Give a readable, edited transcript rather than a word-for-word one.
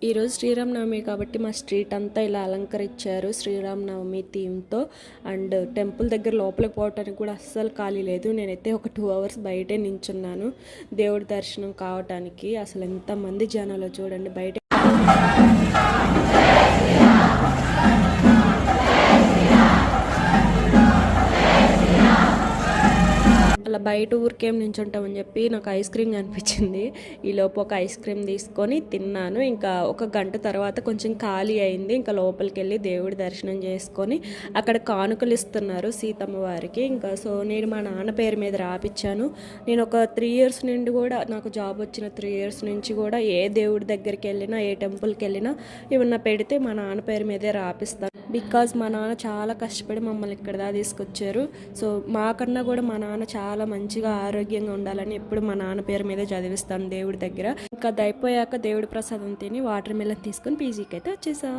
ఈరోజు శ్రీరామనవమి కాబట్టి మా స్ట్రీట్ అంతా ఇలా అలంకరించారు శ్రీరామనవమి థీమ్తో. అండ్ టెంపుల్ దగ్గర లోపలికి పోవటానికి కూడా అస్సలు ఖాళీ లేదు. నేనైతే ఒక 2 hours బయటే నించున్నాను దేవుడి దర్శనం కావటానికి. అసలు ఎంతమంది జనాలు చూడండి బయట. అలా బయట ఊరికేం నించుంటామని చెప్పి నాకు ఐస్ క్రీమ్ కనిపించింది. ఈలోపు ఒక ఐస్ క్రీమ్ తీసుకొని తిన్నాను. ఇంకా ఒక గంట తర్వాత కొంచెం ఖాళీ అయింది. ఇంకా లోపలికి వెళ్ళి దేవుడి దర్శనం చేసుకొని అక్కడ కానుకలు ఇస్తున్నారు సీతమ్మ వారికి. ఇంకా సో నేను మా నాన్న పేరు మీద రాపిచ్చాను. నేను ఒక 3 years నుండి కూడా, నాకు జాబ్ వచ్చిన 3 years నుంచి కూడా ఏ దేవుడి దగ్గరికి వెళ్ళినా, ఏ టెంపుల్కి వెళ్ళినా ఏమన్నా పెడితే మా నాన్న పేరు మీదే రాపిస్తాను. బికాజ్ మా నాన్న చాలా కష్టపడి మమ్మల్ని ఇక్కడ దా తీసుకొచ్చారు. సో మాకన్నా కూడా మా నాన్న చాలా మంచిగా ఆరోగ్యంగా ఉండాలని ఎప్పుడు మా నాన్న పేరు మీద చదివిస్తాను దేవుడి దగ్గర. ఇంకా అది అయిపోయాక దేవుడి ప్రసాదం తిని వాటర్ మిలన్ తీసుకొని పీజీకి అయితే వచ్చేసా.